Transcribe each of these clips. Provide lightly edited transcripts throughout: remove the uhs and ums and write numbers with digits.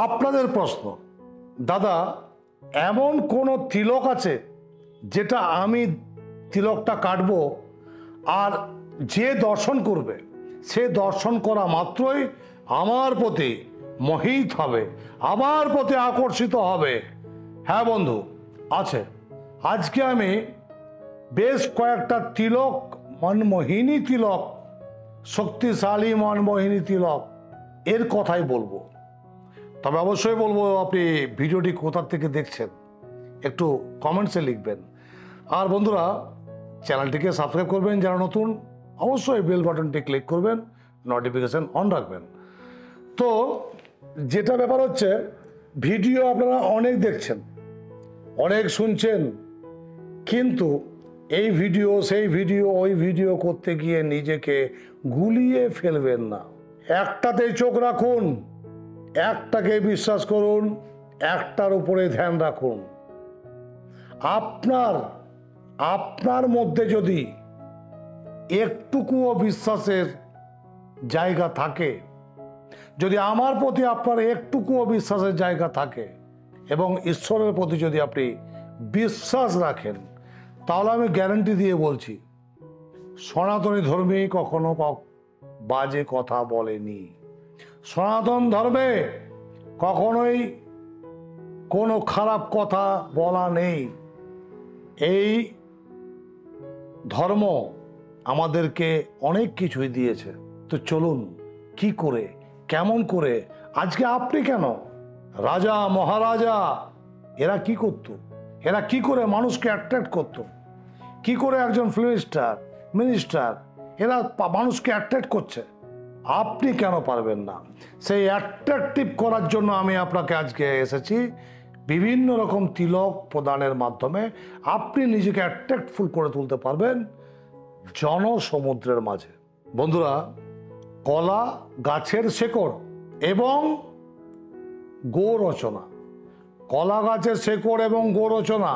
আপনাদের প্রশ্ন, দাদা এমন কোন তিলক আছে যেটা আমি তিলকটা কাটবো আর যে দর্শন করবে সে দর্শন করা মাত্রই আমার প্রতি মোহিত হবে, আমার প্রতি আকর্ষিত হবে? হ্যাঁ বন্ধু, আছে। আজকে আমি বেশ কয়েকটা তিলক, মনমোহিনী তিলক, শক্তিশালী মনমোহিনী তিলক এর কথাই বলবো। তবে অবশ্যই বলবো আপনি ভিডিওটি কোথা থেকে দেখছেন একটু কমেন্টসে লিখবেন। আর বন্ধুরা, চ্যানেলটিকে সাবস্ক্রাইব করবেন যারা নতুন, অবশ্যই বেল বাটনটি ক্লিক করবেন, নোটিফিকেশান অন রাখবেন। তো যেটা ব্যাপার হচ্ছে, ভিডিও আপনারা অনেক দেখছেন, অনেক শুনছেন, কিন্তু এই ভিডিও সেই ভিডিও ওই ভিডিও করতে গিয়ে নিজেকে গুলিয়ে ফেলবেন না। একটাতেই চোখ রাখুন, একটাকে বিশ্বাস করুন, একটার উপরে ধ্যান রাখুন। আপনার মধ্যে যদি একটুকুও বিশ্বাসের জায়গা থাকে, যদি আমার প্রতি আপনার একটুকুও বিশ্বাসের জায়গা থাকে এবং ঈশ্বরের প্রতি যদি আপনি বিশ্বাস রাখেন, তাহলে আমি গ্যারান্টি দিয়ে বলছি, সনাতনী ধর্মে কখনো বাজে কথা বলেনি। সনাতন ধর্মে কখনোই কোনো খারাপ কথা বলা নেই। এই ধর্ম আমাদেরকে অনেক কিছুই দিয়েছে। তো চলুন, কি করে, কেমন করে, আজকে আপনি কেন, রাজা মহারাজা এরা কি করতো, এরা কি করে মানুষকে অ্যাট্রাক্ট করতো, কি করে একজন ফিল্ম স্টার, মিনিস্টার এরা মানুষকে অ্যাট্রাক্ট করছে, আপনি কেন পারবেন না? সেই অ্যাট্রাকটিভ করার জন্য আমি আপনাকে আজকে এসেছি বিভিন্ন রকম তিলক প্রদানের মাধ্যমে আপনি নিজেকে অ্যাট্রাক্টফুল করে তুলতে পারবেন জনসমুদ্রের মাঝে। বন্ধুরা, কলা গাছের শেকড় এবং গো রচনা, কলা গাছের শেকড় এবং গো রচনা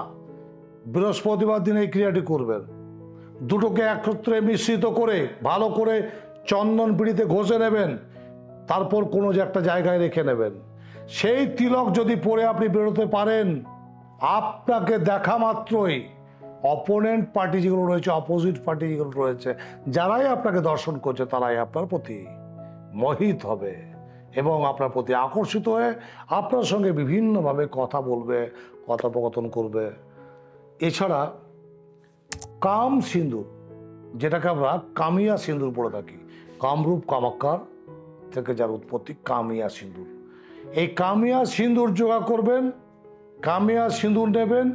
বৃহস্পতিবার দিন এই ক্রিয়াটি করবেন। দুটোকে একত্রে মিশ্রিত করে ভালো করে চন্দন পিড়িতে ঘষে নেবেন, তারপর কোনো যে একটা জায়গায় রেখে নেবেন। সেই তিলক যদি পরে আপনি বেরোতে পারেন, আপনাকে দেখা মাত্রই অপোনেন্ট পার্টি যেগুলো রয়েছে, অপোজিট পার্টি যেগুলো রয়েছে, যারাই আপনাকে দর্শন করছে তারাই আপনার প্রতি মোহিত হবে এবং আপনার প্রতি আকর্ষিত হয়ে আপনার সঙ্গে বিভিন্নভাবে কথা বলবে, কথোপকথন করবে। এছাড়া কাম সিঁদুর, যেটাকে আমরা কামিয়া সিঁদুর বলে থাকি, কামরূপ কামাক্কার থেকে যার উৎপত্তি, কামিয়া সিঁদুর। এই কামিয়া সিঁদুর জোগাড় করবেন, কামিয়া সিঁদুর নেবেন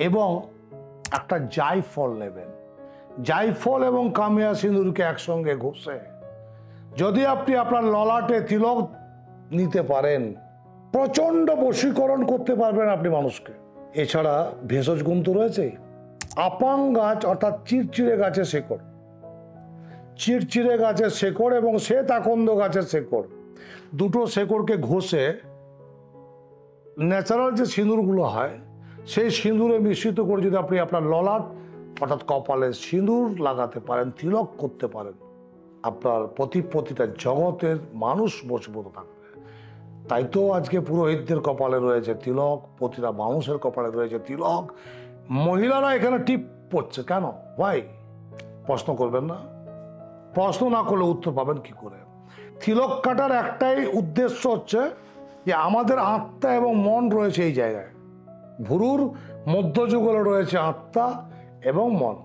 এবং একটা জায়ফল নেবেন। জায়ফল এবং কামিয়া সিঁদুরকে একসঙ্গে ঘষে যদি আপনি আপনার ললাটে তিলক নিতে পারেন, প্রচণ্ড বশীকরণ করতে পারবেন আপনি মানুষকে। এছাড়া ভেষজ গুণ তো রয়েছে। আপাং গাছ অর্থাৎ চিরচিরে গাছের শেকড়, চিরচিরে গাছের শেকড় এবং শ্বেত আকন্দ গাছের শেকড়, দুটো শেকড়কে ঘষে ন্যাচারাল যে সিঁদুরগুলো হয় সেই সিঁদুরে মিশ্রিত করে যদি আপনি আপনার ললাট অর্থাৎ কপালে সিঁদুর লাগাতে পারেন, তিলক করতে পারেন, আপনার প্রতিটা জগতের মানুষ মজবুত থাকবে। তাই তো আজকে পুরোহিতদের কপালে রয়েছে তিলক, প্রতিটা মানুষের কপালে রয়েছে তিলক। মহিলারা এখানে টিপ পড়ছে কেন, ভাই? প্রশ্ন করবেন না? প্রশ্ন না করলে উত্তর পাবেন কি করে? তিলক কাটার একটাই উদ্দেশ্য হচ্ছে যে আমাদের আত্মা এবং মন রয়েছে এই জায়গায়, ভুরুর মধ্যযুগলে রয়েছে আত্মা এবং মন।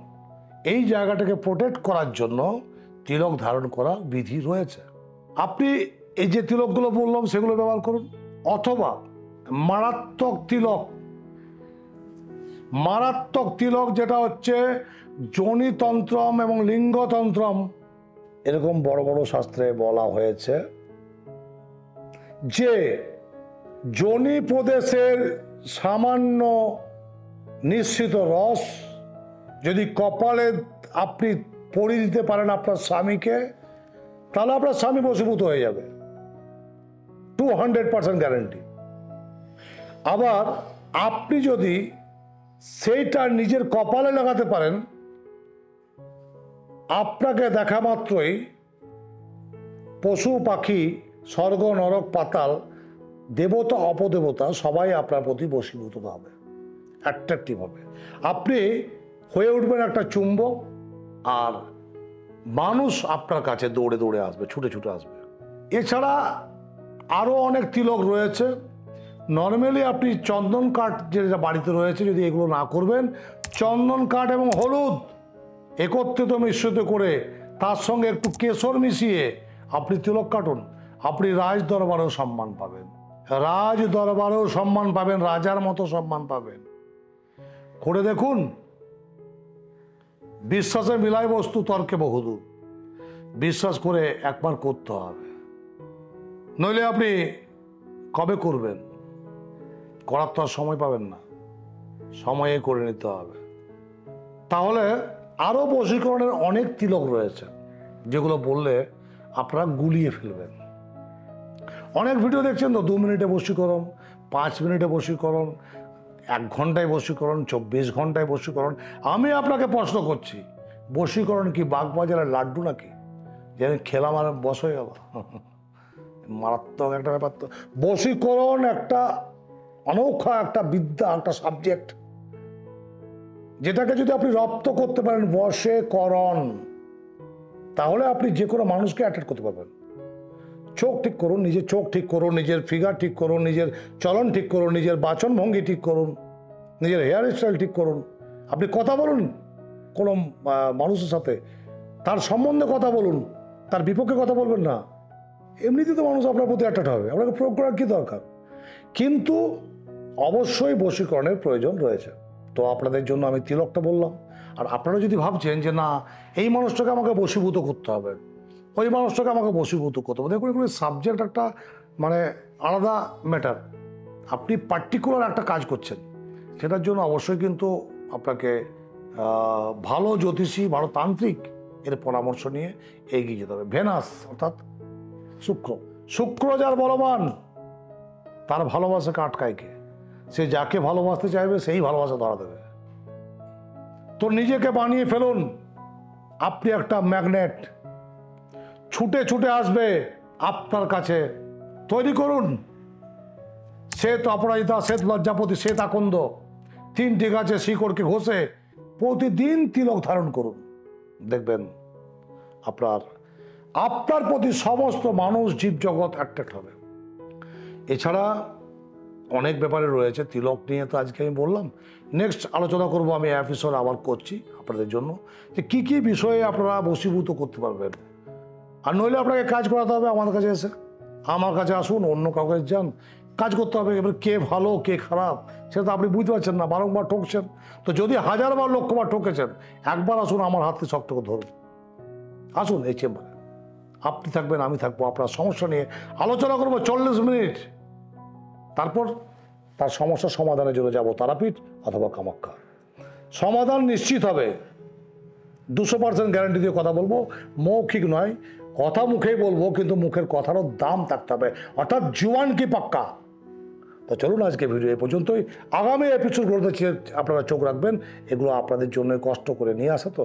এই জায়গাটাকে প্রোটেক্ট করার জন্য তিলক ধারণ করা বিধি রয়েছে। আপনি এই যে তিলকগুলো বললাম সেগুলো ব্যবহার করুন, অথবা মারাত্মক তিলক, মারাত্মক তিলক যেটা হচ্ছে যোনিতন্ত্রম এবং লিঙ্গতন্ত্রম, এরকম বড় বড় শাস্ত্রে বলা হয়েছে যে যোনি প্রদেশের সামান্য নিঃসৃত রস যদি কপালে আপনি পরিয়ে দিতে পারেন আপনার স্বামীকে, তাহলে আপনার স্বামী বশীভূত হয়ে যাবে, 200% গ্যারেন্টি। আবার আপনি যদি সেইটা নিজের কপালে লাগাতে পারেন, আপনাকে দেখা মাত্রই পশু পাখি, স্বর্গ নরক পাতাল দেবতা অপদেবতা সবাই আপনার প্রতি বশীভূত হবে, অ্যাট্রাকটিভ হবে। আপনি হয়ে উঠবেন একটা চুম্বক, আর মানুষ আপনার কাছে দৌড়ে দৌড়ে আসবে, ছুটে ছুটে আসবে। এছাড়া আরও অনেক তিলক রয়েছে। নর্মালি আপনি চন্দন কাঠ যেটা বাড়িতে রয়েছে, যদি এগুলো না করবেন, চন্দন কাঠ এবং হলুদ একত্রিত মিশ্রিত করে তার সঙ্গে একটু কেশর মিশিয়ে আপনি তিলক কাটুন, আপনি রাজ দরবারেও সম্মান পাবেন, রাজ দরবারেও সম্মান পাবেন, রাজার মতো সম্মান পাবেন। করে দেখুন, বিশ্বাসে মিলাই বস্তু, তর্কে বহুদূর। বিশ্বাস করে একবার করতে হবে, নইলে আপনি কবে করবেন? করার তো আর সময় পাবেন না, সময়ে করে নিতে হবে। তাহলে আরও বশীকরণের অনেক তিলক রয়েছে, যেগুলো বললে আপনারা গুলিয়ে ফেলবেন। অনেক ভিডিও দেখছেন তো, 2 মিনিটে বশীকরণ, 5 মিনিটে বশীকরণ, 1 ঘন্টায় বশীকরণ, 24 ঘন্টায় বশীকরণ। আমি আপনাকে প্রশ্ন করছি, বশীকরণ কি বাগবাজারের লাড্ডু নাকি যেন খেলাম আর বশ হয়ে গেল? মারাত্মক একটা ব্যাপার তো। বশীকরণ একটা অনৌখা একটা বিদ্যা, একটা সাবজেক্ট, যেটাকে যদি আপনি রপ্ত করতে পারেন বশীকরণ, তাহলে আপনি যে কোনো মানুষকে অ্যাট্রাক্ট করতে পারবেন। চোখ ঠিক করুন, নিজের চোখ ঠিক করুন, নিজের ফিগার ঠিক করুন, নিজের চলন ঠিক করুন, নিজের বাচন ভঙ্গি ঠিক করুন, নিজের হেয়ার স্টাইল ঠিক করুন। আপনি কথা বলুন কোনো মানুষের সাথে, তার সম্বন্ধে কথা বলুন, তার বিপক্ষে কথা বলবেন না। এমনিতে তো মানুষ আপনার প্রতি অ্যাট্রাক্ট হবে, আপনাকে প্রয়োগ করার কী দরকার? কিন্তু অবশ্যই বশীকরণের প্রয়োজন রয়েছে। তো আপনাদের জন্য আমি তিলকটা বললাম। আর আপনারা যদি ভাবছেন যে না, এই মানুষটাকে আমাকে বশীভূত করতে হবে, ওই মানুষটাকে আমাকে বশীভূত করতে হবে, দেখুন এগুলো সাবজেক্ট একটা মানে আলাদা ম্যাটার। আপনি পার্টিকুলার একটা কাজ করছেন, সেটার জন্য অবশ্যই কিন্তু আপনাকে ভালো জ্যোতিষী, ভালো তান্ত্রিক এর পরামর্শ নিয়ে এগিয়ে যেতে হবে। ভেনাস অর্থাৎ শুক্র যার বলবান, তার ভালোবাসাকে আটকায় কে? সে যাকে ভালোবাসতে চাইবে সেই ভালোবাসা ধরা দেবে। তো নিজেকে বানিয়ে ফেলুন আপনি একটা ম্যাগনেট, ছুটে ছুটে আসবে আপনার কাছে। তৈরি করুন শ্বেত অপরাজিতা, শ্বেত লজ্জাপতি, শ্বেত আকন্দ, 3টি গাছে শিকড়কে ঘষে প্রতিদিন তিলক ধারণ করুন। দেখবেন আপনার প্রতি সমস্ত মানুষ, জীবজগৎ অ্যাট্রাক্ট হবে। এছাড়া অনেক ব্যাপারে রয়েছে, তিলক নিয়ে তো আজকে আমি বললাম। নেক্সট আলোচনা করব আমি এপিসোড আবার করছি আপনাদের জন্য, যে কী কী বিষয়ে আপনারা বশীভূত করতে পারবেন। আর নইলে আপনাকে কাজ করাতে হবে আমার কাছে এসে। আমার কাছে আসুন, অন্য কাউকে যান, কাজ করতে হবে। এবার কে ভালো কে খারাপ সেটা তো আপনি বুঝতে পারছেন না, বারংবার ঠকছেন। তো যদি 1000বার লক্ষবার ঠকেছেন, একবার আসুন আমার হাতে শক্ত করে ধরুন, আসুন এই চেম্বারে। আপনি থাকবেন, আমি থাকবো, আপনার সমস্যা নিয়ে আলোচনা করবো 40 মিনিট। তারপর তার সমস্যার সমাধানের জন্য যাব তারাপীঠ অথবা কামাখ্যা। সমাধান নিশ্চিত হবে, 200% গ্যারান্টি দিয়ে কথা বলবো। মৌখিক নয়, কথা মুখেই বলবো, কিন্তু মুখের কথারও দাম থাকতে হবে, অর্থাৎ জুয়ান কি পাক্কা। তো চলুন আজকে ভিডিও এই পর্যন্তই। আগামী এপিসোডগুলোতে আপনারা চোখ রাখবেন, এগুলো আপনাদের জন্য কষ্ট করে নিয়ে আসে। তো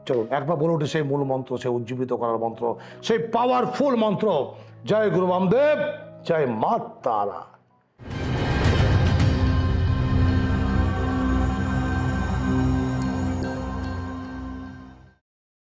চলুন একবার বলে উঠি সেই মূল মন্ত্র, সেই উজ্জীবিত করার মন্ত্র, সেই পাওয়ারফুল মন্ত্র। জয় গুরু বামদেব, জয় মা তারা।